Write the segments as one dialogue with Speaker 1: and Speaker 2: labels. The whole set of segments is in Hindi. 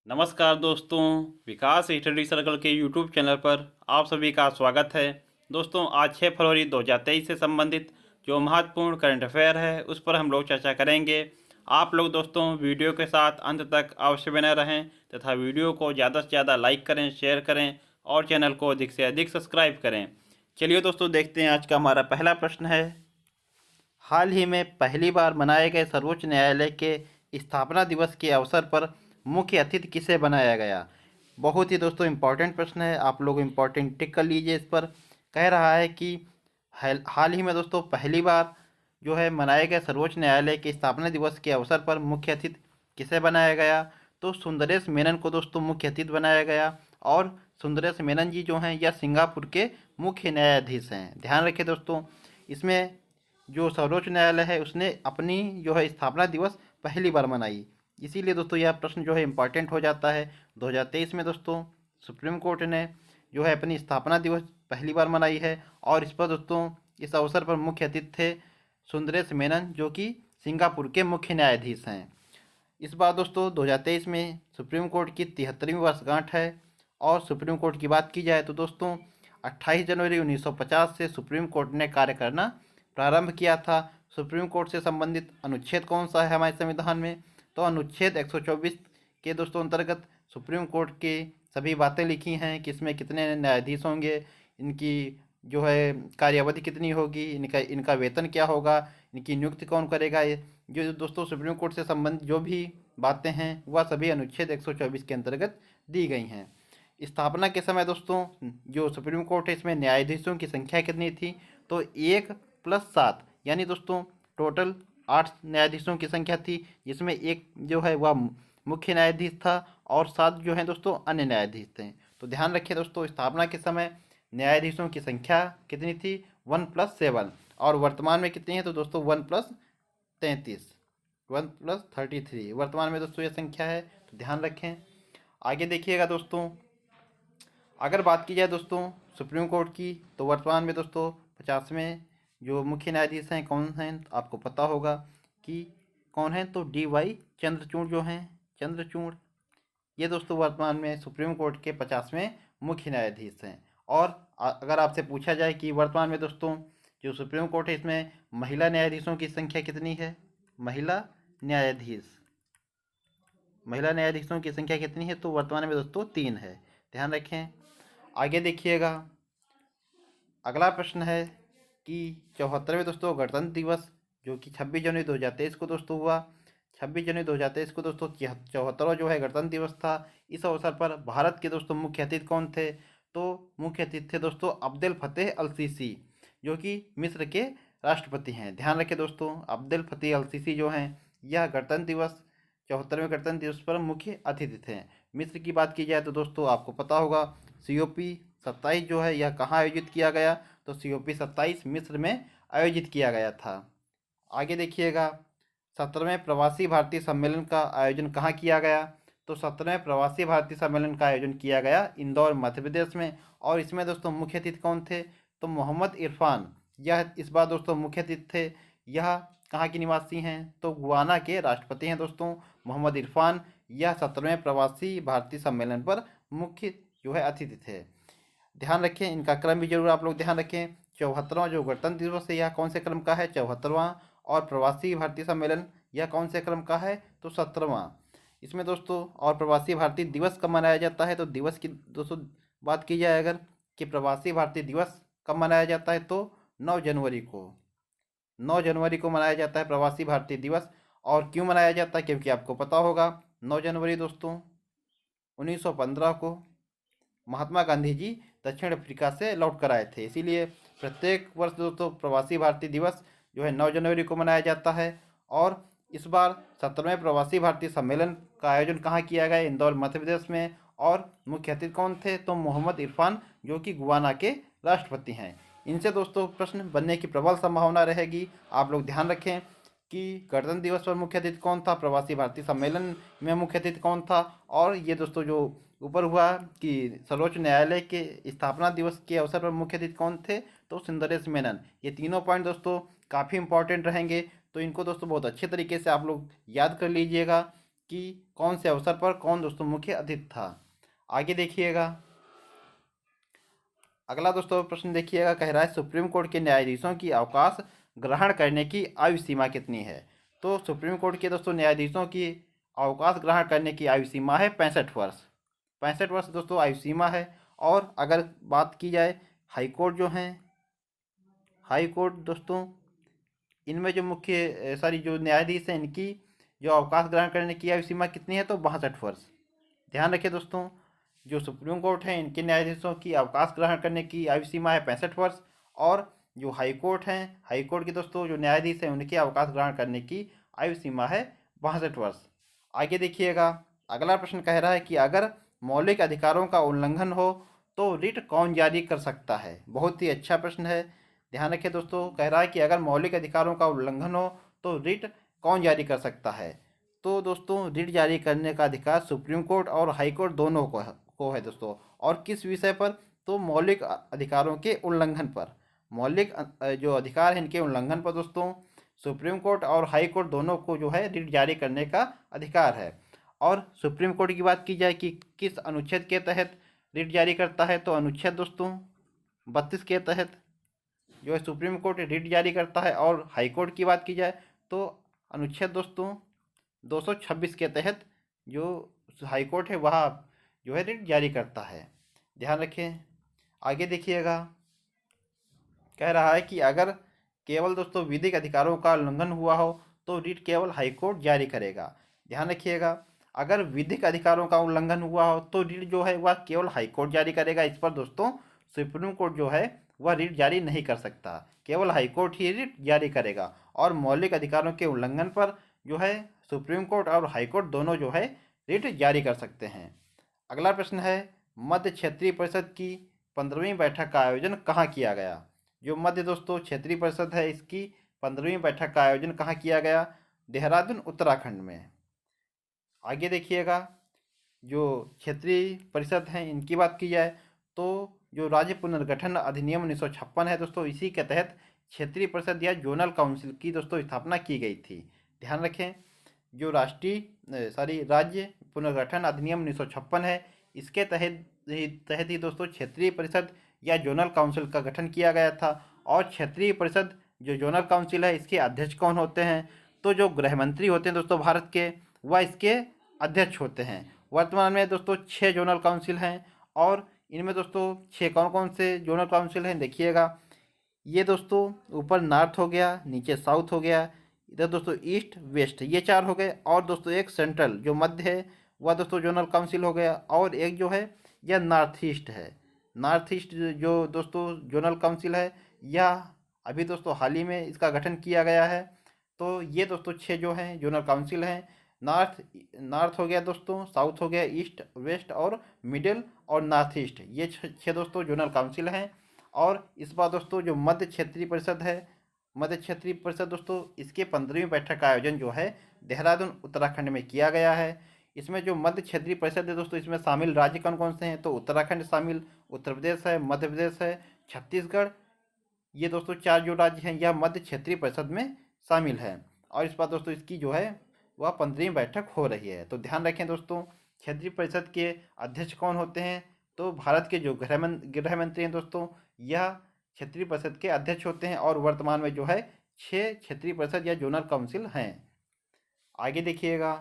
Speaker 1: नमस्कार दोस्तों, विकास स्टडी सर्कल के यूट्यूब चैनल पर आप सभी का स्वागत है। दोस्तों, आज 6 फरवरी 2023 से संबंधित जो महत्वपूर्ण करंट अफेयर है उस पर हम लोग चर्चा करेंगे। आप लोग दोस्तों वीडियो के साथ अंत तक अवश्य बने रहें तथा वीडियो को ज़्यादा से ज़्यादा लाइक करें, शेयर करें और चैनल को अधिक से अधिक सब्सक्राइब करें। चलिए दोस्तों, देखते हैं आज का हमारा पहला प्रश्न है। हाल ही में पहली बार मनाए गए सर्वोच्च न्यायालय के स्थापना दिवस के अवसर पर मुख्य अतिथि किसे बनाया गया। बहुत ही दोस्तों इम्पोर्टेंट प्रश्न है, आप लोग इम्पोर्टेंट टिक कर लीजिए। इस पर कह रहा है कि हाल ही में दोस्तों पहली बार जो है मनाए गए सर्वोच्च न्यायालय के स्थापना दिवस के अवसर पर मुख्य अतिथि किसे बनाया गया। तो सुंदरेश मेनन को दोस्तों मुख्य अतिथि बनाया गया। और सुंदरेश मेनन जी जो हैं यह सिंगापुर के मुख्य न्यायाधीश हैं। ध्यान रखें दोस्तों, इसमें जो सर्वोच्च न्यायालय है उसने अपनी जो है स्थापना दिवस पहली बार मनाई, इसीलिए दोस्तों यह प्रश्न जो है इम्पॉर्टेंट हो जाता है। 2023 में दोस्तों सुप्रीम कोर्ट ने जो है अपनी स्थापना दिवस पहली बार मनाई है और इस पर दोस्तों इस अवसर पर मुख्य अतिथि थे सुंदरेश मेनन जो कि सिंगापुर के मुख्य न्यायाधीश हैं। इस बार दोस्तों 2023 में सुप्रीम कोर्ट की 73वीं वर्षगांठ है। और सुप्रीम कोर्ट की बात की जाए तो दोस्तों 28 जनवरी 1950 से सुप्रीम कोर्ट ने कार्य करना प्रारंभ किया था। सुप्रीम कोर्ट से संबंधित अनुच्छेद कौन सा है हमारे संविधान में, तो अनुच्छेद 124 के दोस्तों अंतर्गत सुप्रीम कोर्ट की सभी बातें लिखी हैं कि इसमें कितने न्यायाधीश होंगे, इनकी जो है कार्यावधि कितनी होगी, इनका वेतन क्या होगा, इनकी नियुक्ति कौन करेगा। ये जो दोस्तों सुप्रीम कोर्ट से संबंधित जो भी बातें हैं वह सभी अनुच्छेद 124 के अंतर्गत दी गई हैं। स्थापना के समय दोस्तों जो सुप्रीम कोर्ट है इसमें न्यायाधीशों की संख्या कितनी थी, तो 1+7 यानी दोस्तों टोटल 8 न्यायाधीशों की संख्या थी, जिसमें एक जो है वह मुख्य न्यायाधीश था और 7 जो है दोस्तों अन्य न्यायाधीश थे। तो ध्यान रखिए दोस्तों, स्थापना के समय न्यायाधीशों की संख्या कितनी थी, 1+7। और वर्तमान में कितनी है, तो दोस्तों 1+33, 1+33 वर्तमान में दोस्तों यह संख्या है। तो ध्यान रखें। आगे देखिएगा दोस्तों, अगर बात की जाए दोस्तों सुप्रीम कोर्ट की, तो वर्तमान में दोस्तों 50वें जो मुख्य न्यायाधीश हैं कौन हैं, आपको पता होगा कि कौन है, तो DY चंद्रचूड़ जो हैं, चंद्रचूड़, ये दोस्तों वर्तमान में सुप्रीम कोर्ट के 50वें मुख्य न्यायाधीश हैं। और अगर आपसे पूछा जाए कि वर्तमान में दोस्तों जो सुप्रीम कोर्ट है इसमें महिला न्यायाधीशों की संख्या कितनी है, महिला न्यायाधीशों की संख्या कितनी है, तो वर्तमान में दोस्तों 3 है। ध्यान रखें। आगे देखिएगा, अगला प्रश्न है कि 74वें दोस्तों गणतंत्र दिवस जो कि 26 जनवरी 2023 को दोस्तों हुआ। 26 जनवरी 2023 को दोस्तों 74वां जो है गणतंत्र दिवस था। इस अवसर पर भारत के दोस्तों मुख्य अतिथि कौन थे, तो मुख्य अतिथि थे दोस्तों अब्देल फतेह अल सीसी जो कि मिस्र के राष्ट्रपति हैं। ध्यान रखें दोस्तों, अब्देल फतेह अल सीसी जो हैं यह गणतंत्र दिवस 74वें गणतंत्र दिवस पर मुख्य अतिथि थे। मिस्र की बात की जाए तो दोस्तों आपको पता होगा COP27 जो है यह कहाँ आयोजित किया गया, तो COP27 मिस्र में आयोजित किया गया था। आगे देखिएगा, 17वें प्रवासी भारतीय सम्मेलन का आयोजन कहाँ किया गया, तो 17वें प्रवासी भारतीय सम्मेलन का आयोजन किया गया इंदौर मध्य प्रदेश में। और इसमें दोस्तों मुख्य अतिथि कौन थे, तो मोहम्मद इरफान, यह इस बार दोस्तों मुख्य अतिथि थे। यह कहाँ के निवासी हैं, तो गुयाना के राष्ट्रपति हैं दोस्तों मोहम्मद इरफान। यह 17वें प्रवासी भारतीय सम्मेलन पर मुख्य जो है अतिथि थे। ध्यान रखें, इनका क्रम भी जरूर आप लोग ध्यान रखें। 74वां जो गणतंत्र दिवस है यह कौन से क्रम का है, 74वां। और प्रवासी भारतीय सम्मेलन यह कौन से क्रम का है, तो 17वां। इसमें दोस्तों और प्रवासी भारतीय दिवस कब मनाया जाता है, तो दिवस की दोस्तों बात की जाए अगर कि प्रवासी भारतीय दिवस कब मनाया जाता है, तो 9 जनवरी को, 9 जनवरी को मनाया जाता है प्रवासी भारतीय दिवस। और क्यों मनाया जाता है, क्योंकि आपको पता होगा 9 जनवरी दोस्तों 1915 को महात्मा गांधी जी दक्षिण अफ्रीका से लौट कर आए थे, इसीलिए प्रत्येक वर्ष दोस्तों प्रवासी भारतीय दिवस जो है 9 जनवरी को मनाया जाता है। और इस बार 17वें प्रवासी भारतीय सम्मेलन का आयोजन कहाँ किया गया, इंदौर मध्य प्रदेश में। और मुख्य अतिथि कौन थे, तो मोहम्मद इरफान जो कि गुयाना के राष्ट्रपति हैं। इनसे दोस्तों प्रश्न बनने की प्रबल संभावना रहेगी। आप लोग ध्यान रखें कि गणतंत्र दिवस पर मुख्य अतिथि कौन था, प्रवासी भारतीय सम्मेलन में मुख्य अतिथि कौन था, और ये दोस्तों जो ऊपर हुआ कि सर्वोच्च न्यायालय के स्थापना दिवस के अवसर पर मुख्य अतिथि कौन थे, तो सुंदरेश मेनन। ये तीनों पॉइंट दोस्तों काफ़ी इंपॉर्टेंट रहेंगे, तो इनको दोस्तों बहुत अच्छे तरीके से आप लोग याद कर लीजिएगा कि कौन से अवसर पर कौन दोस्तों मुख्य अतिथि था। आगे देखिएगा, अगला दोस्तों प्रश्न देखिएगा, कह रहा है सुप्रीम कोर्ट के न्यायाधीशों की अवकाश ग्रहण करने की आयु सीमा कितनी है। तो सुप्रीम कोर्ट के दोस्तों न्यायाधीशों की अवकाश ग्रहण करने की आयु सीमा है 65 वर्ष। 65 वर्ष दोस्तों आयु सीमा है। और अगर बात की जाए हाई कोर्ट जो हैं, हाई कोर्ट दोस्तों इनमें जो मुख्य जो न्यायाधीश हैं, इनकी जो अवकाश ग्रहण करने की आयु सीमा कितनी है, तो 62 वर्ष। ध्यान रखिए दोस्तों, जो सुप्रीम कोर्ट है इनके न्यायाधीशों की अवकाश ग्रहण करने की आयु सीमा है 65 वर्ष। और जो हाई कोर्ट हैं, हाई कोर्ट के दोस्तों जो न्यायाधीश हैं उनकी अवकाश ग्रहण करने की आयु सीमा है 62 वर्ष। आगे देखिएगा, अगला प्रश्न कह रहा है कि अगर मौलिक अधिकारों का उल्लंघन हो तो रिट कौन जारी कर सकता है। बहुत ही अच्छा प्रश्न है, ध्यान रखिए दोस्तों। कह रहा है कि अगर मौलिक अधिकारों का उल्लंघन हो तो रिट कौन जारी कर सकता है। तो दोस्तों रिट जारी करने का अधिकार सुप्रीम कोर्ट और हाई कोर्ट दोनों को है दोस्तों। और किस विषय पर, तो मौलिक अधिकारों के उल्लंघन पर। मौलिक जो अधिकार हैं इनके उल्लंघन पर दोस्तों सुप्रीम कोर्ट और हाई कोर्ट दोनों को जो है रिट जारी करने का अधिकार है। और सुप्रीम कोर्ट की बात की जाए कि किस अनुच्छेद के तहत रिट जारी करता है, तो अनुच्छेद दोस्तों 32 के तहत जो है सुप्रीम कोर्ट रिट जारी करता है। और हाई कोर्ट की बात की जाए तो अनुच्छेद दोस्तों 226 के तहत जो हाई कोर्ट है वह जो है रिट जारी करता है। ध्यान रखें। आगे देखिएगा, कह रहा है कि अगर केवल दोस्तों विधिक अधिकारों का उल्लंघन हुआ हो तो रिट केवल हाई कोर्ट जारी करेगा। ध्यान रखिएगा, अगर विधिक अधिकारों का उल्लंघन हुआ हो तो रिट जो है वह केवल हाई कोर्ट जारी करेगा। इस पर दोस्तों सुप्रीम कोर्ट जो है वह रिट जारी नहीं कर सकता, केवल हाई कोर्ट ही रिट जारी करेगा। और मौलिक अधिकारों के उल्लंघन पर जो है सुप्रीम कोर्ट और हाई कोर्ट दोनों जो है रिट जारी कर सकते हैं। अगला प्रश्न है, मध्य क्षेत्रीय परिषद की 15वीं बैठक का आयोजन कहाँ किया गया। जो मध्य दोस्तों क्षेत्रीय परिषद है इसकी 15वीं बैठक का आयोजन कहाँ किया गया, देहरादून उत्तराखंड में। आगे देखिएगा, जो क्षेत्रीय परिषद हैं इनकी बात की जाए तो जो राज्य पुनर्गठन अधिनियम 1956 है दोस्तों, इसी के तहत क्षेत्रीय परिषद या जोनल काउंसिल की दोस्तों स्थापना की गई थी। ध्यान रखें, जो राज्य पुनर्गठन अधिनियम 1956 है इसके तहत ही दोस्तों क्षेत्रीय परिषद या जोनल काउंसिल का गठन किया गया था। और क्षेत्रीय परिषद जो जोनल काउंसिल है इसके अध्यक्ष कौन होते हैं, तो जो गृह मंत्री होते हैं दोस्तों भारत के, वह इसके अध्यक्ष होते हैं। वर्तमान में दोस्तों 6 जोनल काउंसिल हैं। और इनमें दोस्तों 6 कौन कौन से जोनल काउंसिल हैं देखिएगा, ये दोस्तों ऊपर नॉर्थ हो गया, नीचे साउथ हो गया, इधर दोस्तों ईस्ट वेस्ट, ये 4 हो गए। और दोस्तों एक सेंट्रल जो मध्य है वह दोस्तों जोनल काउंसिल हो गया। और एक जो है यह नॉर्थ ईस्ट है। नॉर्थ ईस्ट जो दोस्तों जोनल काउंसिल है यह अभी दोस्तों हाल ही में इसका गठन किया गया है। तो ये दोस्तों 6 जो हैं जोनल काउंसिल हैं। नॉर्थ हो गया दोस्तों, साउथ हो गया, ईस्ट वेस्ट और मिडिल और नॉर्थ ईस्ट, ये 6 दोस्तों जोनल काउंसिल हैं। और इस बार दोस्तों जो मध्य क्षेत्रीय परिषद है, मध्य क्षेत्रीय परिषद दोस्तों इसके 15वीं बैठक का आयोजन जो है देहरादून उत्तराखंड में किया गया है। इसमें जो मध्य क्षेत्रीय परिषद है दोस्तों इसमें शामिल राज्य कौन कौन से हैं, तो उत्तराखंड शामिल, उत्तर प्रदेश है, मध्य प्रदेश है, छत्तीसगढ़, ये दोस्तों 4 जो राज्य हैं यह मध्य क्षेत्रीय परिषद में शामिल है। और इस बार दोस्तों इसकी जो है वह 15वीं बैठक हो रही है। तो ध्यान रखें दोस्तों, क्षेत्रीय परिषद के अध्यक्ष कौन होते हैं, तो भारत के जो गृह मंत्री हैं दोस्तों यह क्षेत्रीय परिषद के अध्यक्ष होते हैं। और वर्तमान में जो है 6 क्षेत्रीय परिषद या जोनल काउंसिल हैं। आगे देखिएगा,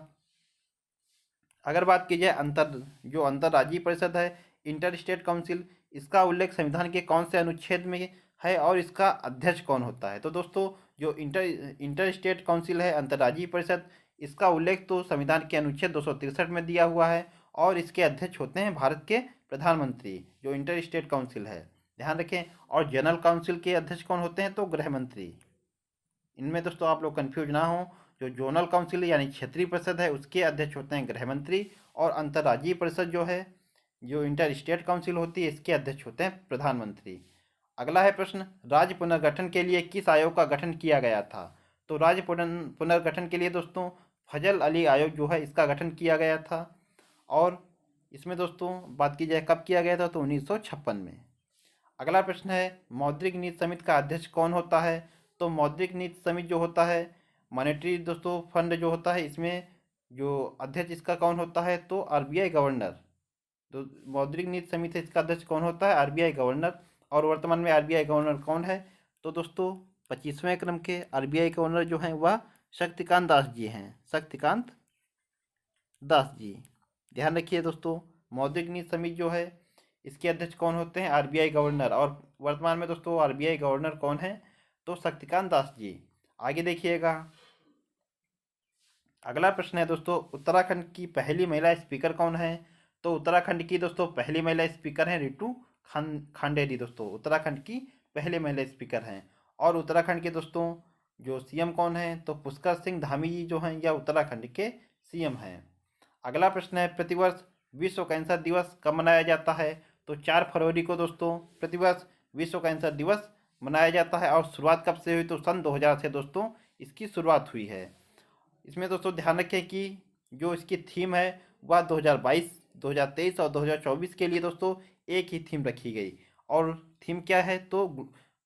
Speaker 1: अगर बात की जाए अंतर्राज्यीय परिषद है, इंटर स्टेट काउंसिल, इसका उल्लेख संविधान के कौन से अनुच्छेद में है और इसका अध्यक्ष कौन होता है। तो दोस्तों जो इंटर स्टेट काउंसिल है, अंतर्राज्यीय परिषद, इसका उल्लेख तो संविधान के अनुच्छेद 263 में दिया हुआ है। और इसके अध्यक्ष होते हैं भारत के प्रधानमंत्री, जो इंटर स्टेट काउंसिल है। ध्यान रखें। और जनरल काउंसिल के अध्यक्ष कौन होते हैं, तो गृह मंत्री। इनमें दोस्तों आप लोग कंफ्यूज ना हो, जो जोनल काउंसिल यानी क्षेत्रीय परिषद है उसके अध्यक्ष होते हैं गृह मंत्री। और अंतर्राज्यीय परिषद जो है, जो इंटर स्टेट काउंसिल होती है, इसके अध्यक्ष होते हैं प्रधानमंत्री। अगला है प्रश्न, राज्य पुनर्गठन के लिए किस आयोग का गठन किया गया था। तो राज्य पुनर्गठन के लिए दोस्तों फजल अली आयोग जो है इसका गठन किया गया था। और इसमें दोस्तों बात की जाए कब किया गया था, तो 1956 में। अगला प्रश्न है, मौद्रिक नीति समिति का अध्यक्ष कौन होता है। तो मौद्रिक नीति समिति जो होता है, मॉनेटरी दोस्तों फंड जो होता है, इसमें जो अध्यक्ष इसका कौन होता है, तो आरबीआई गवर्नर। तो मौद्रिक नीति समिति इसका अध्यक्ष कौन होता है, आरबीआई गवर्नर। और वर्तमान में आरबीआई गवर्नर कौन है, तो दोस्तों 25वें क्रम के आरबीआई गवर्नर जो हैं वह शक्तिकांत दास जी हैं, शक्तिकांत दास जी। ध्यान रखिए दोस्तों, मौद्रिक नीति समिति जो है इसके अध्यक्ष कौन होते हैं, आरबीआई गवर्नर। और वर्तमान में दोस्तों आरबीआई गवर्नर कौन है, तो शक्तिकांत दास जी। आगे देखिएगा, अगला प्रश्न है दोस्तों, उत्तराखंड की पहली महिला स्पीकर कौन है। तो उत्तराखंड की दोस्तों पहली महिला स्पीकर हैं रितु खांडेरी। दोस्तों उत्तराखंड की पहले महिला स्पीकर हैं। और उत्तराखंड के दोस्तों जो सीएम कौन है, तो पुष्कर सिंह धामी जी जो हैं यह उत्तराखंड के सीएम हैं। अगला प्रश्न है, प्रतिवर्ष विश्व कैंसर दिवस कब मनाया जाता है। तो 4 फरवरी को दोस्तों प्रतिवर्ष विश्व कैंसर दिवस मनाया जाता है। और शुरुआत कब से हुई, तो सन 2000 से दोस्तों इसकी शुरुआत हुई है। इसमें दोस्तों ध्यान रखें कि जो इसकी थीम है वह 2022, 2023 और 2024 के लिए दोस्तों एक ही थीम रखी गई। और थीम क्या है, तो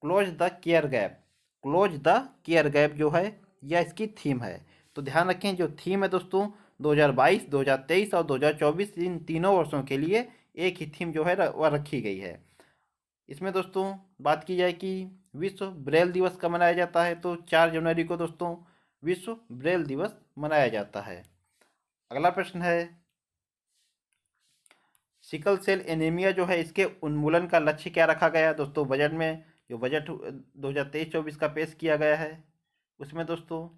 Speaker 1: close the care gap. Close the care gap जो है यह इसकी थीम है। तो ध्यान रखें, जो थीम है दोस्तों 2022, 2023 और 2024 इन तीनों वर्षों के लिए एक ही थीम जो है वह रखी गई है। इसमें दोस्तों बात की जाए कि विश्व ब्रेल दिवस कब मनाया जाता है, तो 4 जनवरी को दोस्तों विश्व ब्रेल दिवस मनाया जाता है। अगला प्रश्न है, सिकल सेल एनीमिया जो है इसके उन्मूलन का लक्ष्य क्या रखा गया है। दोस्तों बजट में जो बजट 2023-24 का पेश किया गया है उसमें दोस्तों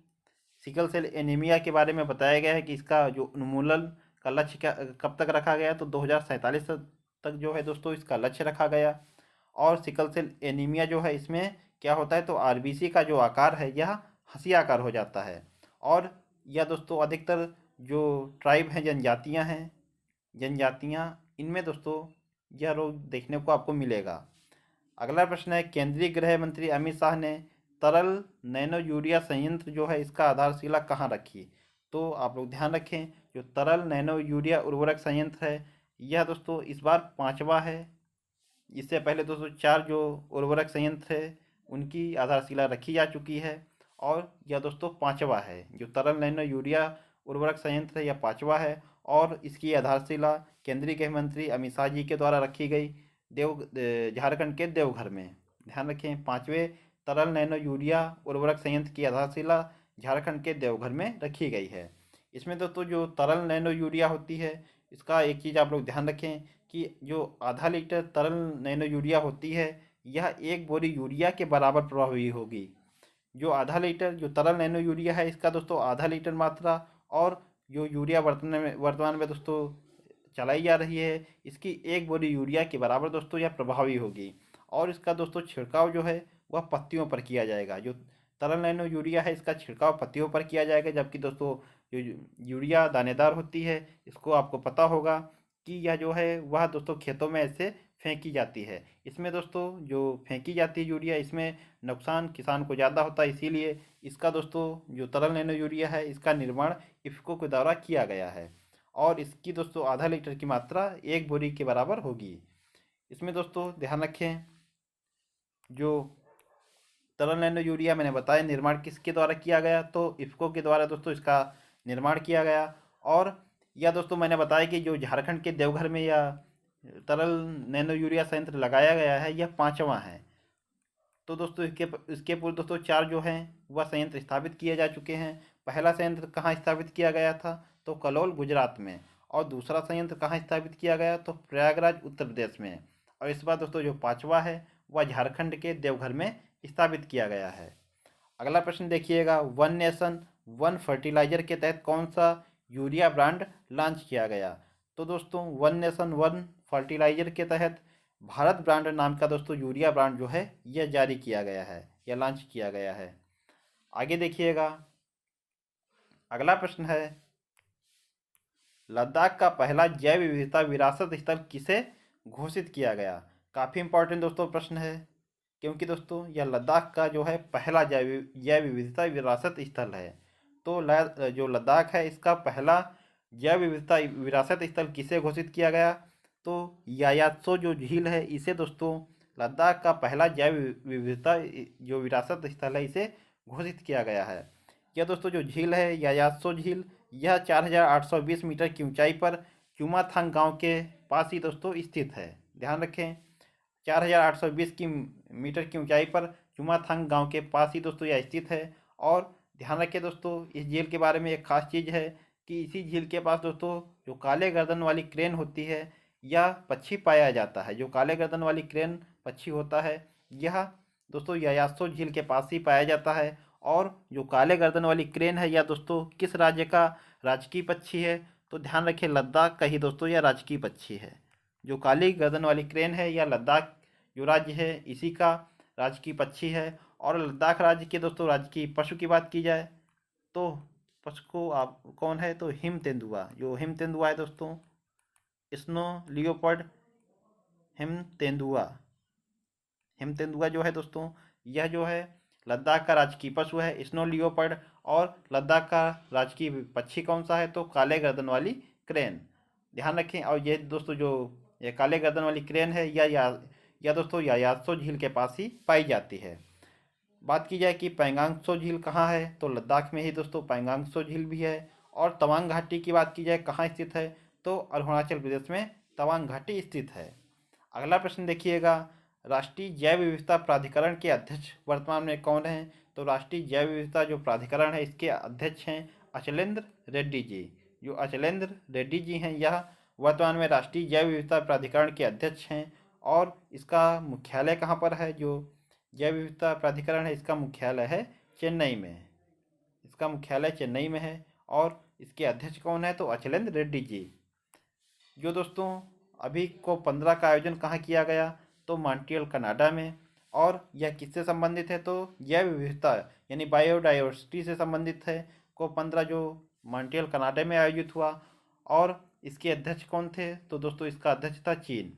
Speaker 1: सिकल सेल एनीमिया के बारे में बताया गया है कि इसका जो उन्मूलन का लक्ष्य क्या कब तक रखा गया, तो 2047 तक जो है दोस्तों इसका लक्ष्य रखा गया। और सिकल सेल एनीमिया जो है इसमें क्या होता है, तो आरबीसी का जो आकार है यह हंसी आकार हो जाता है। और यह दोस्तों अधिकतर जो ट्राइब हैं, जनजातियाँ इनमें दोस्तों यह रोग देखने को आपको मिलेगा। अगला प्रश्न है, केंद्रीय गृह मंत्री अमित शाह ने तरल नैनो यूरिया संयंत्र जो है इसका आधारशिला कहाँ रखी। तो आप लोग ध्यान रखें, जो तरल नैनो यूरिया उर्वरक संयंत्र है यह दोस्तों इस बार 5वां है। इससे पहले दोस्तों 4 जो उर्वरक संयंत्र है उनकी आधारशिला रखी जा चुकी है। और यह दोस्तों 5वां है, जो तरल नैनो यूरिया उर्वरक संयंत्र है यह 5वां है। और इसकी आधारशिला केंद्रीय गृह मंत्री अमित शाह जी के द्वारा रखी गई झारखंड के देवघर में। ध्यान रखें, 5वें तरल नैनो यूरिया उर्वरक संयंत्र की आधारशिला झारखंड के देवघर में रखी गई है। इसमें दोस्तों जो तरल नैनो यूरिया होती है इसका एक चीज़ आप लोग ध्यान रखें कि जो आधा लीटर तरल नैनो यूरिया होती है यह 1 बोरी यूरिया के बराबर प्रभावी होगी। जो आधा लीटर जो तरल नैनो यूरिया है इसका दोस्तों आधा लीटर मात्रा, और जो यूरिया वर्तमान में दोस्तों चलाई जा रही है इसकी 1 बोरी यूरिया के बराबर दोस्तों यह प्रभावी होगी। और इसका दोस्तों छिड़काव जो है वह पत्तियों पर किया जाएगा। जो तरल नैनो यूरिया है इसका छिड़काव पत्तियों पर किया जाएगा, जबकि दोस्तों जो यूरिया दानेदार होती है इसको आपको पता होगा कि यह जो है वह दोस्तों खेतों में ऐसे फेंकी जाती है। इसमें दोस्तों जो फेंकी जाती है यूरिया इसमें नुकसान किसान को ज़्यादा होता है, इसीलिए इसका दोस्तों जो तरल नैनो यूरिया है इसका निर्माण इफ़को के द्वारा किया गया है। और इसकी दोस्तों आधा लीटर की मात्रा 1 बोरी के बराबर होगी। इसमें दोस्तों ध्यान रखें, जो तरल नैनो यूरिया मैंने बताया निर्माण किसके द्वारा किया गया, तो इफ़को के द्वारा दोस्तों इसका निर्माण किया गया। और यह दोस्तों मैंने बताया कि जो झारखंड के देवघर में यह तरल नैनो यूरिया संयंत्र लगाया गया है यह 5वां है। तो दोस्तों इसके पूर्व दोस्तों 4 जो हैं वह संयंत्र स्थापित किए जा चुके हैं। पहला संयंत्र कहाँ स्थापित किया गया था, तो कलोल गुजरात में। और दूसरा संयंत्र कहाँ स्थापित किया गया, तो प्रयागराज उत्तर प्रदेश में। और इस बार दोस्तों जो 5वां है वह झारखंड के देवघर में स्थापित किया गया है। अगला प्रश्न देखिएगा, वन नेशन वन फर्टिलाइजर के तहत कौन सा यूरिया ब्रांड लॉन्च किया गया। तो दोस्तों वन नेशन वन फर्टिलाइजर के तहत भारत ब्रांड नाम का दोस्तों यूरिया ब्रांड जो है यह जारी किया गया है, यह लॉन्च किया गया है। आगे देखिएगा, अगला प्रश्न है, लद्दाख का पहला जैव विविधता विरासत स्थल किसे घोषित किया गया। काफ़ी इंपॉर्टेंट दोस्तों प्रश्न है, क्योंकि दोस्तों यह लद्दाख का जो है पहला जैव विविधता विरासत स्थल है। तो जो लद्दाख है इसका पहला जैव विविधता विरासत स्थल किसे घोषित किया गया, तो यायात्सो जो झील है इसे दोस्तों लद्दाख का पहला जैव विविधता जो विरासत स्थल है इसे घोषित किया गया है। यह दोस्तों जो झील है यायात्सो झील यह 4820 मीटर की ऊंचाई पर चुमाथांग गांव के पास ही दोस्तों स्थित है। ध्यान रखें, 4820 की मीटर की ऊंचाई पर चुमाथांग गांव के पास ही दोस्तों यह स्थित है। और ध्यान रखें दोस्तों, इस झील के बारे में एक खास चीज़ है कि इसी झील के पास दोस्तों जो काले गर्दन वाली क्रेन होती है यह पक्षी पाया जाता है। जो काले गर्दन वाली क्रेन पक्षी होता है यह दोस्तों यायासो झील के पास ही पाया जाता है। और जो काले गर्दन वाली क्रेन है यह दोस्तों किस राज्य का राजकीय पक्षी है? तो ध्यान रखिए, लद्दाख का ही दोस्तों यह राजकीय पक्षी है। जो काली गर्दन वाली क्रेन है यह लद्दाख जो राज्य है इसी का राजकीय पक्षी है। और लद्दाख राज्य के दोस्तों राजकीय पशु की बात की जाए तो पशु को आप कौन है? तो हिम तेंदुआ। जो हिम तेंदुआ है दोस्तों, स्नो लियोपर्ड हिम तेंदुआ। हिम तेंदुआ जो है दोस्तों यह जो है लद्दाख का राजकीय पशु है, स्नो लियोपर्ड। और लद्दाख का राजकीय पक्षी कौन सा है? तो काले गर्दन वाली क्रेन। ध्यान रखें। और ये दोस्तों जो ये काले गर्दन वाली क्रेन है यह दोस्तों यायासो झील के पास ही पाई जाती है। बात की जाए कि पैंगांगसो झील कहाँ है? तो लद्दाख में ही दोस्तों पैंगांगसो झील भी है। और तवांग घाटी की बात की जाए कहाँ स्थित है? तो अरुणाचल प्रदेश में तवांग घाटी स्थित है। अगला प्रश्न देखिएगा, राष्ट्रीय जैव विविधता प्राधिकरण के अध्यक्ष वर्तमान में कौन है? तो राष्ट्रीय जैव विविधता जो प्राधिकरण है इसके अध्यक्ष हैं अचलेंद्र रेड्डी जी। जो अचलेंद्र रेड्डी जी हैं यह वर्तमान में राष्ट्रीय जैव विविधता प्राधिकरण के अध्यक्ष हैं। और इसका मुख्यालय कहाँ पर है? जो जैव विविधता प्राधिकरण है इसका मुख्यालय है चेन्नई में। इसका मुख्यालय चेन्नई में है। और इसके अध्यक्ष कौन है? तो अचलेंद्र रेड्डी जी। जो दोस्तों अभी COP15 का आयोजन कहाँ किया गया? तो मॉन्ट्रियल कनाडा में। और यह किससे संबंधित है? तो जैव विविधता यानी बायोडाइवर्सिटी से संबंधित है। COP15 जो मॉन्ट्रियल कनाडा में आयोजित हुआ। और इसके अध्यक्ष कौन थे? तो दोस्तों इसका अध्यक्ष था चीन।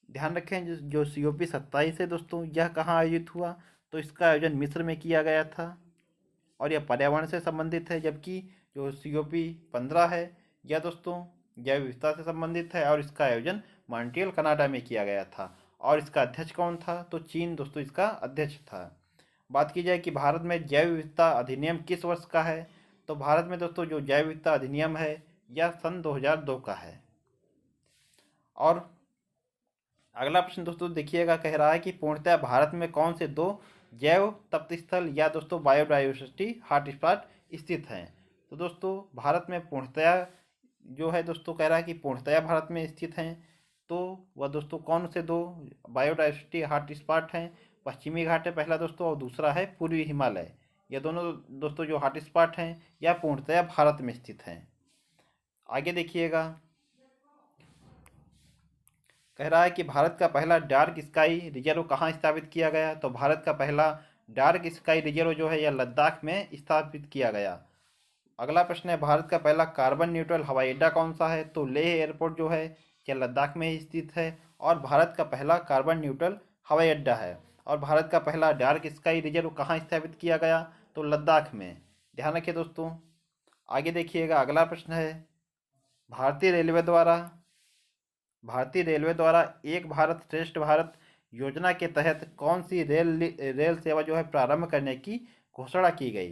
Speaker 1: ध्यान रखें, जो COP27 है दोस्तों यह कहाँ आयोजित हुआ? तो इसका आयोजन मिस्र में किया गया था। और यह पर्यावरण से संबंधित है। जबकि जो COP15 है यह दोस्तों जैव विविधता से संबंधित है और इसका आयोजन मॉन्ट्रियल कनाडा में किया गया था। और इसका अध्यक्ष कौन था? तो चीन दोस्तों इसका अध्यक्ष था। बात की जाए कि भारत में जैव विविधता अधिनियम किस वर्ष का है? तो भारत में दोस्तों जो जैव विविधता अधिनियम है यह सन 2002 का है। और अगला प्रश्न दोस्तों देखिएगा, कह रहा है कि पूर्णतः भारत में कौन से 2 जैव तप्तस्थल या दोस्तों बायोडाइवर्सिटी हॉटस्पॉट स्थित हैं? तो दोस्तों भारत में पूर्णतः जो है दोस्तों कह रहा है कि पूर्णतः भारत में स्थित हैं। तो वह दोस्तों कौन से 2 बायोडाइवर्सिटी हॉटस्पॉट हैं? पश्चिमी घाट है पहला दोस्तों, और दूसरा है पूर्वी हिमालय। ये दोनों दोस्तों जो हॉटस्पॉट हैं यह पूर्णतः भारत में स्थित हैं। आगे देखिएगा, कह रहा है कि भारत का पहला डार्क स्काई रिजर्व कहाँ स्थापित किया गया? तो भारत का पहला डार्क स्काई रिजर्व जो है यह लद्दाख में स्थापित किया गया। अगला प्रश्न है, भारत का पहला कार्बन न्यूट्रल हवाई अड्डा कौन सा है? तो लेह एयरपोर्ट जो है यह लद्दाख में ही स्थित है और भारत का पहला कार्बन न्यूट्रल हवाई अड्डा है। और भारत का पहला डार्क स्काई रिजर्व कहाँ स्थापित किया गया? तो लद्दाख में। ध्यान रखिए दोस्तों। आगे देखिएगा, अगला प्रश्न है, भारतीय रेलवे द्वारा एक भारत श्रेष्ठ भारत योजना के तहत कौन सी रेल सेवा जो है प्रारंभ करने की घोषणा की गई?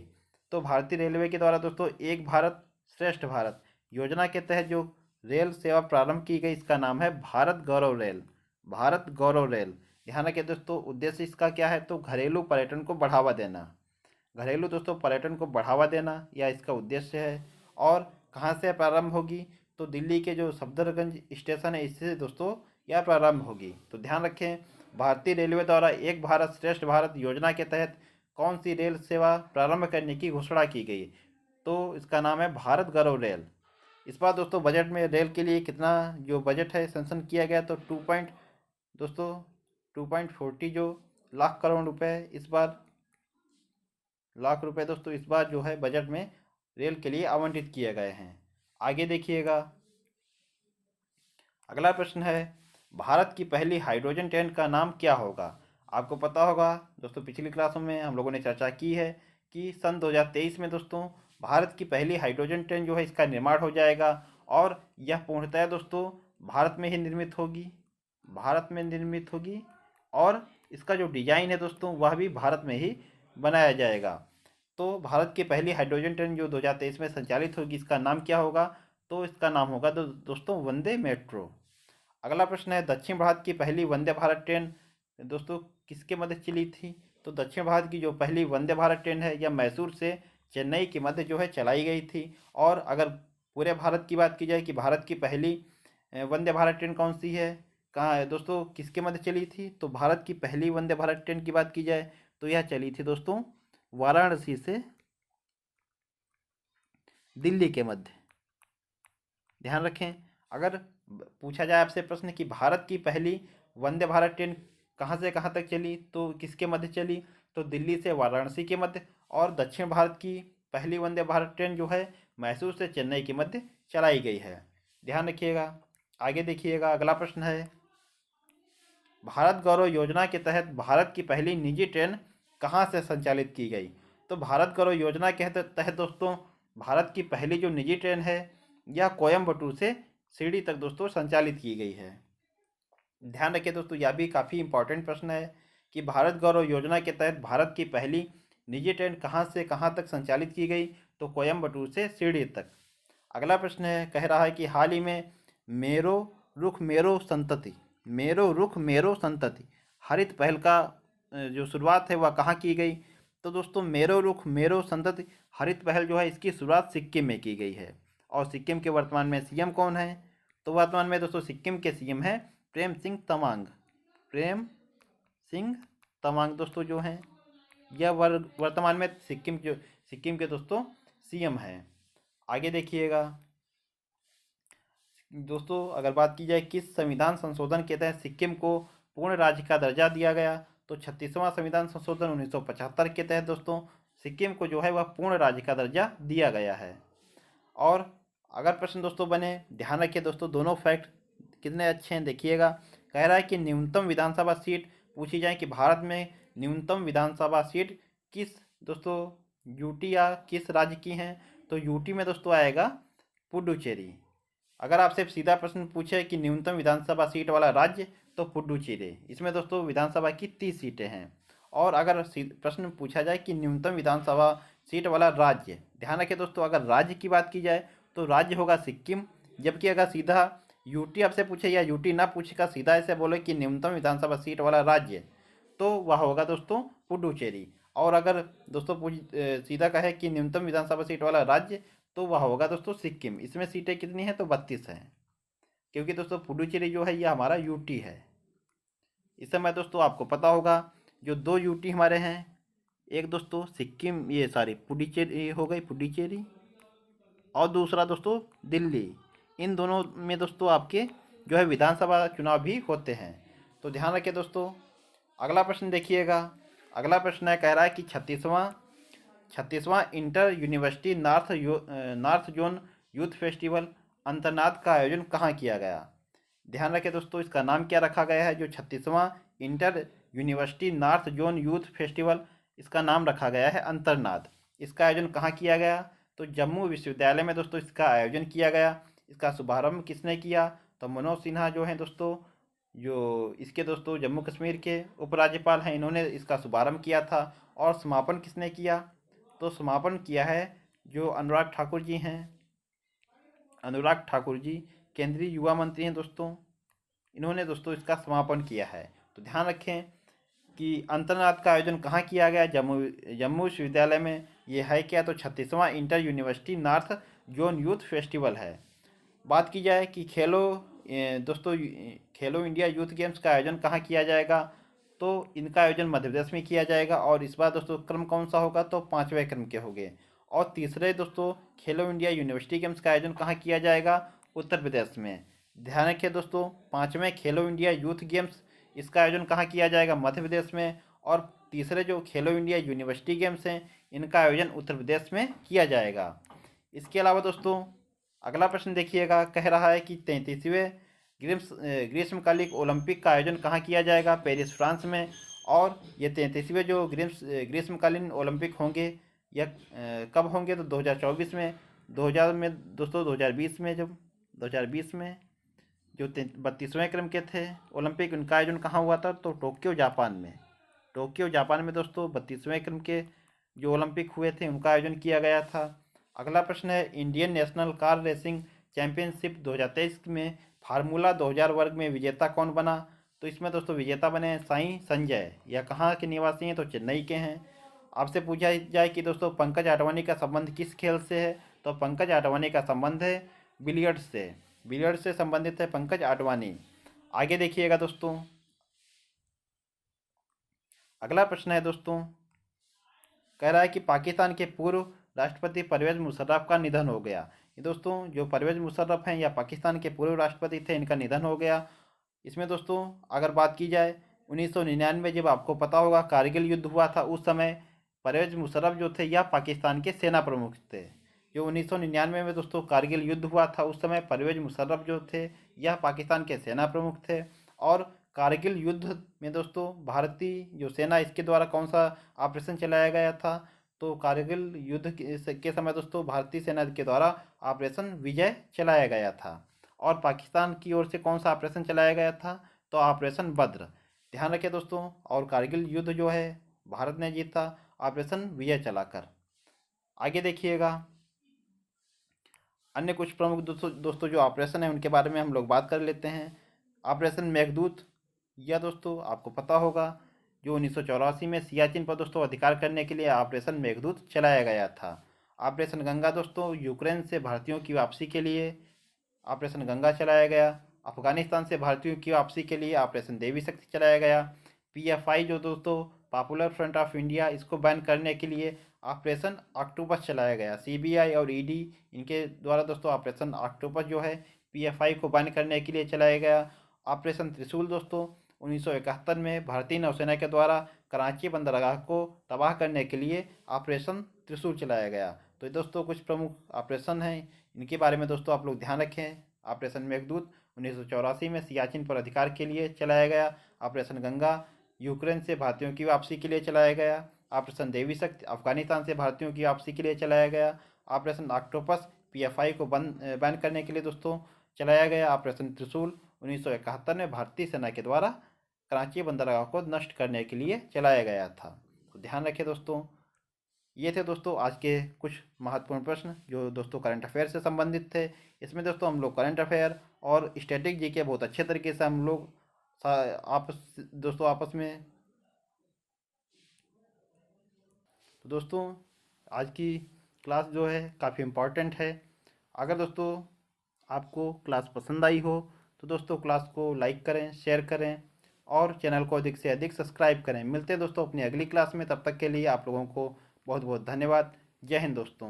Speaker 1: तो भारतीय रेलवे के द्वारा दोस्तों एक भारत श्रेष्ठ भारत योजना के तहत जो रेल सेवा प्रारंभ की गई इसका नाम है भारत गौरव रेल। भारत गौरव रेल। ध्यान रखिए दोस्तों, उद्देश्य इसका क्या है? तो घरेलू पर्यटन को बढ़ावा देना। घरेलू दोस्तों पर्यटन को बढ़ावा देना यह इसका उद्देश्य है। और कहाँ से प्रारंभ होगी? तो दिल्ली के जो सफदरगंज स्टेशन है इससे दोस्तों यह प्रारंभ होगी। तो ध्यान रखें, भारतीय रेलवे द्वारा एक भारत श्रेष्ठ भारत योजना के तहत कौन सी रेल सेवा प्रारंभ करने की घोषणा की गई? तो इसका नाम है भारत गौरव रेल। इस बार दोस्तों बजट में रेल के लिए कितना जो बजट है सेंक्शन किया गया? तो 2.40 जो लाख करोड़ रुपए इस बार दोस्तों इस बार जो है बजट में रेल के लिए आवंटित किए गए हैं। आगे देखिएगा, अगला प्रश्न है, भारत की पहली हाइड्रोजन ट्रेन का नाम क्या होगा? आपको पता होगा दोस्तों, पिछली क्लासों में हम लोगों ने चर्चा की है कि सन 2023 में दोस्तों भारत की पहली हाइड्रोजन ट्रेन जो है इसका निर्माण हो जाएगा। और यह पूर्णतः दोस्तों भारत में ही निर्मित होगी। और इसका जो डिज़ाइन है दोस्तों वह भी भारत में ही बनाया जाएगा। तो भारत की पहली हाइड्रोजन ट्रेन जो 2023 में संचालित होगी, इसका नाम क्या होगा? तो इसका नाम होगा दोस्तों वंदे मेट्रो। अगला प्रश्न है, दक्षिण भारत की पहली वंदे भारत ट्रेन दोस्तों किसके मध्य चली थी? तो दक्षिण भारत की जो पहली वंदे भारत ट्रेन है, यह मैसूर से चेन्नई के मध्य जो है चलाई गई थी। और अगर पूरे भारत की बात की जाए कि भारत की पहली वंदे भारत ट्रेन कौन सी है, कहाँ है दोस्तों, किसके मध्य चली थी? तो भारत की पहली वंदे भारत ट्रेन की बात की जाए तो यह चली थी दोस्तों वाराणसी से दिल्ली के मध्य। ध्यान रखें, अगर पूछा जाए आपसे प्रश्न कि भारत की पहली वंदे भारत ट्रेन कहाँ से कहाँ तक चली, तो किसके मध्य चली? तो दिल्ली से वाराणसी के मध्य। और दक्षिण भारत की पहली वंदे भारत ट्रेन जो है मैसूर से चेन्नई के मध्य चलाई गई है। ध्यान रखिएगा। आगे देखिएगा, अगला प्रश्न है, भारत गौरव योजना के तहत भारत की पहली निजी ट्रेन कहाँ से संचालित की गई? तो भारत गौरव योजना के तहत दोस्तों भारत की पहली जो निजी ट्रेन है, यह कोयम्बटूर से शिरडी तक दोस्तों संचालित की गई है। ध्यान रखिए दोस्तों, यह भी काफ़ी इंपॉर्टेंट प्रश्न है कि भारत गौरव योजना के तहत भारत की पहली निजी ट्रेन कहाँ से कहाँ तक संचालित की गई? तो कोयम्बटूर से शिरडी तक। अगला प्रश्न है, कह रहा है कि हाल ही में मेरो रुख मेरो संतति, मेरो रुख मेरो संतति हरित पहल का जो शुरुआत है वह कहाँ की गई? तो दोस्तों मेरो रुख मेरो संतति हरित पहल जो है इसकी शुरुआत सिक्किम में की गई है। और सिक्किम के वर्तमान में सीएम कौन है? तो वर्तमान में दोस्तों सिक्किम के सीएम हैं प्रेम सिंह तमांग। प्रेम सिंह तमांग दोस्तों जो हैं, यह वर्तमान में सिक्किम के दोस्तों सीएम हैं। आगे देखिएगा दोस्तों, अगर बात की जाए किस संविधान संशोधन के तहत सिक्किम को पूर्ण राज्य का दर्जा दिया गया? तो 36वां संविधान संशोधन 1975 के तहत दोस्तों सिक्किम को जो है वह पूर्ण राज्य का दर्जा दिया गया है। और अगर प्रश्न दोस्तों बने, ध्यान रखिए दोस्तों, दोनों फैक्ट कितने अच्छे हैं देखिएगा। कह रहा है कि न्यूनतम विधानसभा सीट पूछी जाए कि भारत में न्यूनतम विधानसभा सीट किस दोस्तों यूटी या किस राज्य की हैं? तो यूटी में दोस्तों आएगा पुडुचेरी। अगर आपसे सीधा प्रश्न पूछे कि न्यूनतम विधानसभा सीट वाला राज्य, तो पुडुचेरी। इसमें दोस्तों विधानसभा की 30 सीटें हैं। और अगर प्रश्न पूछा जाए कि न्यूनतम विधानसभा सीट वाला राज्य, ध्यान रखिए दोस्तों, अगर राज्य की बात की जाए तो राज्य होगा सिक्किम। जबकि अगर सीधा यूटी आपसे पूछे या यूटी ना पूछेगा, सीधा ऐसे बोले कि न्यूनतम विधानसभा सीट वाला राज्य, तो वह होगा दोस्तों पुडुचेरी। और अगर दोस्तों सीधा कहे कि न्यूनतम विधानसभा सीट वाला राज्य, तो वह होगा दोस्तों सिक्किम। इसमें सीटें कितनी हैं? तो 32 हैं, क्योंकि दोस्तों पुडुचेरी जो है यह हमारा यूटी है। इस समय दोस्तों आपको पता होगा जो 2 यूटी हमारे हैं, एक दोस्तों सिक्किम, ये सारी पुडुचेरी हो गई पुडुचेरी, और दूसरा दोस्तों दिल्ली। इन दोनों में दोस्तों आपके जो है विधानसभा चुनाव भी होते हैं। तो ध्यान रखिए दोस्तों। अगला प्रश्न देखिएगा, अगला प्रश्न है, कह रहा है कि 36वां inter university north zone youth festival Antarnaad का आयोजन कहाँ किया गया? ध्यान रखें दोस्तों, इसका नाम क्या रखा गया है? जो 36वां inter university north zone youth festival, इसका नाम रखा गया है अंतर्नाद। इसका आयोजन कहाँ किया गया? तो जम्मू विश्वविद्यालय में दोस्तों इसका आयोजन किया गया। इसका शुभारंभ किसने किया? तो मनोज सिन्हा जो हैं दोस्तों, जो इसके दोस्तों जम्मू कश्मीर के उपराज्यपाल हैं, इन्होंने इसका शुभारंभ किया था। और समापन किसने किया? तो समापन किया है जो अनुराग ठाकुर जी हैं। अनुराग ठाकुर जी केंद्रीय युवा मंत्री हैं दोस्तों, इन्होंने दोस्तों इसका समापन किया है। तो ध्यान रखें कि अंतर्नाद का आयोजन कहाँ किया गया? जम्मू विश्वविद्यालय में। ये है क्या? तो 36वां inter university north zone youth festival है। बात की जाए कि दोस्तों खेलो इंडिया यूथ गेम्स का आयोजन कहाँ किया जाएगा? तो इनका आयोजन मध्य प्रदेश में किया जाएगा। और इस बार दोस्तों क्रम कौन सा होगा? तो 5वें क्रम के होंगे। और तीसरे दोस्तों खेलो इंडिया यूनिवर्सिटी गेम्स का आयोजन कहाँ किया जाएगा? उत्तर प्रदेश में। ध्यान रखिए दोस्तों, 5वें खेलो इंडिया यूथ गेम्स, इसका आयोजन कहाँ किया जाएगा? मध्य प्रदेश में। और तीसरे जो खेलो इंडिया यूनिवर्सिटी गेम्स हैं, इनका आयोजन उत्तर प्रदेश में किया जाएगा। इसके अलावा दोस्तों अगला प्रश्न देखिएगा, कह रहा है कि 33वें ग्रीष्मकालिक ओलंपिक का आयोजन कहाँ किया जाएगा? पेरिस फ्रांस में। और ये 33वें जो ग्रीष्मकालीन ओलंपिक होंगे, यह कब होंगे? तो 2024 में। 2000 में दोस्तों 2020 में, जब 2020 में जो 32वें क्रम के थे ओलंपिक, उनका आयोजन कहाँ हुआ था? तो टोक्यो जापान में। टोक्यो जापान में दोस्तों 32वें क्रम के जो ओलंपिक हुए थे उनका आयोजन किया गया था। अगला प्रश्न है, Indian national car racing championship 2023 में फार्मूला 2000 वर्ग में विजेता कौन बना? तो इसमें दोस्तों विजेता बने हैं साई संजय। यह कहाँ के निवासी हैं? तो चेन्नई के हैं। आपसे पूछा जाए कि दोस्तों पंकज आडवाणी का संबंध किस खेल से है? तो पंकज आडवाणी का संबंध है बिलियर्ड्स से। बिलियर्ड्स से संबंधित है पंकज आडवाणी। आगे देखिएगा दोस्तों, अगला प्रश्न है दोस्तों, कह रहा है कि पाकिस्तान के पूर्व राष्ट्रपति परवेज मुशर्रफ का निधन हो गया। ये दोस्तों जो परवेज मुशर्रफ हैं या पाकिस्तान के पूर्व राष्ट्रपति थे, इनका निधन हो गया। इसमें दोस्तों अगर बात की जाए 1999 जब आपको पता होगा कारगिल युद्ध हुआ था, उस समय परवेज मुशर्रफ जो थे यह पाकिस्तान के सेना प्रमुख थे। जो 1999 में दोस्तों कारगिल युद्ध हुआ था, उस समय परवेज मुशर्रफ जो थे यह पाकिस्तान के सेना प्रमुख थे। और कारगिल युद्ध में दोस्तों भारतीय जो सेना इसके द्वारा कौन सा ऑपरेशन चलाया गया था? तो कारगिल युद्ध के समय दोस्तों भारतीय सेना के द्वारा ऑपरेशन विजय चलाया गया था। और पाकिस्तान की ओर से कौन सा ऑपरेशन चलाया गया था? तो ऑपरेशन बद्र। ध्यान रखें दोस्तों। और कारगिल युद्ध जो है भारत ने जीता ऑपरेशन विजय चलाकर। आगे देखिएगा, अन्य कुछ प्रमुख दोस्तों जो ऑपरेशन है उनके बारे में हम लोग बात कर लेते हैं। ऑपरेशन मेघदूत, यह दोस्तों आपको पता होगा जो 1984 में सियाचिन पर दोस्तों अधिकार करने के लिए ऑपरेशन मेघदूत चलाया गया था। ऑपरेशन गंगा दोस्तों यूक्रेन से भारतीयों की वापसी के लिए ऑपरेशन गंगा चलाया गया। अफगानिस्तान से भारतीयों की वापसी के लिए ऑपरेशन देवी शक्ति चलाया गया। पीएफआई जो दोस्तों पॉपुलर फ्रंट ऑफ इंडिया, इसको बैन करने के लिए ऑपरेशन ऑक्टोपस चलाया गया। सीबीआई और ईडी इनके द्वारा दोस्तों ऑपरेशन ऑक्टोपस जो है पीएफआई को बैन करने के लिए चलाया गया। ऑपरेशन त्रिशूल दोस्तों 1971 में भारतीय नौसेना के द्वारा कराची बंदरगाह को तबाह करने के लिए ऑपरेशन त्रिशूल चलाया गया। तो ये दोस्तों कुछ प्रमुख ऑपरेशन हैं, इनके बारे में दोस्तों आप लोग ध्यान रखें। ऑपरेशन मेघदूत 1984 में सियाचिन पर अधिकार के लिए चलाया गया। ऑपरेशन गंगा यूक्रेन से भारतीयों की वापसी के लिए चलाया गया। ऑपरेशन देवी शक्ति अफगानिस्तान से भारतीयों की वापसी के लिए चलाया गया। ऑपरेशन ऑक्टोपस पीएफआई को बैन करने के लिए दोस्तों चलाया गया। ऑपरेशन त्रिशूल 1971 में भारतीय सेना के द्वारा कराची बंदरगाह को नष्ट करने के लिए चलाया गया था। तो ध्यान रखें दोस्तों। ये थे दोस्तों आज के कुछ महत्वपूर्ण प्रश्न जो दोस्तों करंट अफेयर से संबंधित थे। इसमें दोस्तों हम लोग करंट अफेयर और स्टैटिक जीके बहुत अच्छे तरीके से हम लोग आपस में। तो दोस्तों आज की क्लास जो है काफ़ी इम्पॉर्टेंट है। अगर दोस्तों आपको क्लास पसंद आई हो तो दोस्तों क्लास को लाइक करें, शेयर करें और चैनल को अधिक से अधिक सब्सक्राइब करें। मिलते हैं दोस्तों अपनी अगली क्लास में, तब तक के लिए आप लोगों को बहुत बहुत धन्यवाद। जय हिंद दोस्तों।